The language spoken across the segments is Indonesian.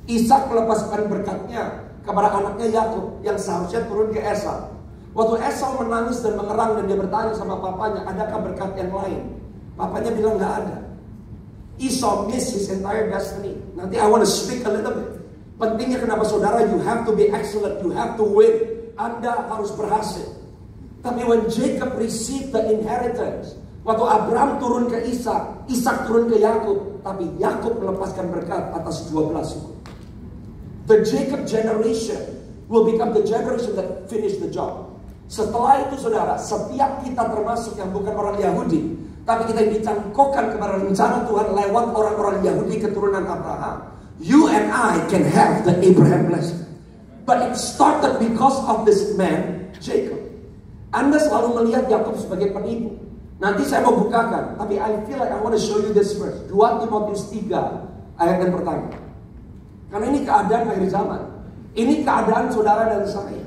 Ishak melepaskan berkatnya kepada anaknya Yakub yang seharusnya turun ke Esau. Waktu Esau menangis dan mengerang dan dia bertanya sama papanya, adakah berkat yang lain? Papanya bilang nggak ada. Esau missed his entire destiny. Nanti I want to speak a little bit. Pentingnya kenapa saudara, you have to be excellent, you have to win. Anda harus berhasil. Tapi when Jacob received the inheritance, waktu Abraham turun ke Ishak, Ishak turun ke Yakub, tapi Yakub melepaskan berkat atas 12 suku. The Jacob generation will become the generation that finish the job. Setelah itu saudara, setiap kita termasuk yang bukan orang Yahudi, tapi kita dicangkokkan kepada rencana Tuhan lewat orang-orang Yahudi keturunan Abraham, you and I can have the Abraham blessing. But it started because of this man, Jacob. Anda selalu melihat Yakub sebagai penipu. Nanti saya mau bukakan, tapi I feel like I want to show you this verse. 2 Timotius 3 ayat yang pertama. Karena ini keadaan akhir zaman. Ini keadaan saudara dan saya.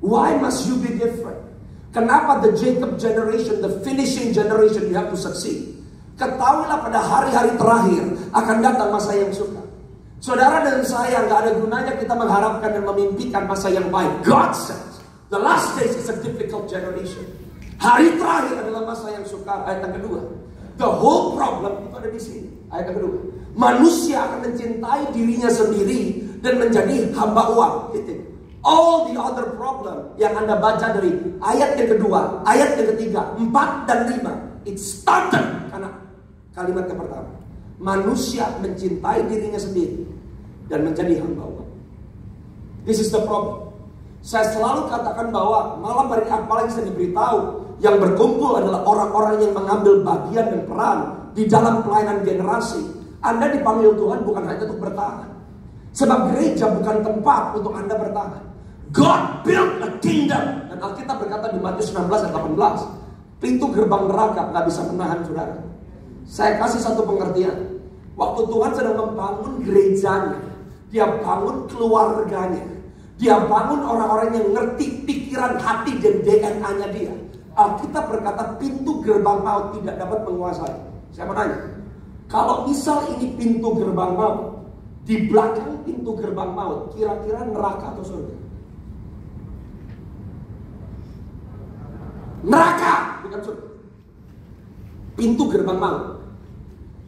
Why must you be different? Kenapa the Jacob generation, the finishing generation, you have to succeed? Ketahuilah pada hari-hari terakhir akan datang masa yang sukar. Saudara dan saya nggak ada gunanya kita mengharapkan dan memimpikan masa yang baik. God says, the last days is a difficult generation. Hari terakhir adalah masa yang sukar. Ayat yang kedua. The whole problem itu ada di sini. Ayat yang kedua. Manusia akan mencintai dirinya sendiri dan menjadi hamba uang. All the other problem yang Anda baca dari ayat yang kedua, ayat yang ketiga, 4 dan 5. It started karena kalimat yang pertama. Manusia mencintai dirinya sendiri dan menjadi hamba uang. This is the problem. Saya selalu katakan bahwa malam hari apalagi saya diberitahu yang berkumpul adalah orang-orang yang mengambil bagian dan peran di dalam pelayanan generasi. Anda dipanggil Tuhan bukan hanya untuk bertahan. Sebab gereja bukan tempat untuk Anda bertahan. God built a kingdom. Dan Alkitab berkata di Matius 16 ayat 18, pintu gerbang neraka gak bisa menahan saudara. Saya kasih satu pengertian. Waktu Tuhan sedang membangun gerejanya, Dia bangun keluarganya, Dia bangun orang-orang yang ngerti pikiran, hati, dan DNA-nya Dia. Alkitab berkata pintu gerbang maut tidak dapat menguasai. Saya mau nanya, kalau misal ini pintu gerbang maut, di belakang pintu gerbang maut, kira-kira neraka atau surga? Neraka, bukan surga. Pintu gerbang maut.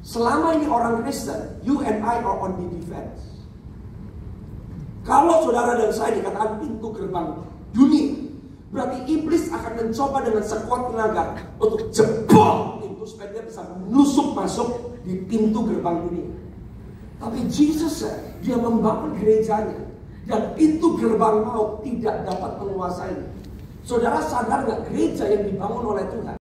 Selama ini orang Kristen, you and I are on the defense. Kalau saudara dan saya dikatakan pintu gerbang dunia, berarti iblis akan mencoba dengan sekuat tenaga untuk jebol pintu supaya dia bisa menusuk masuk di pintu gerbang dunia. Tapi Jesus dia membangun gerejanya dan pintu gerbang maut tidak dapat menguasainya. Saudara sadar nggak gereja yang dibangun oleh Tuhan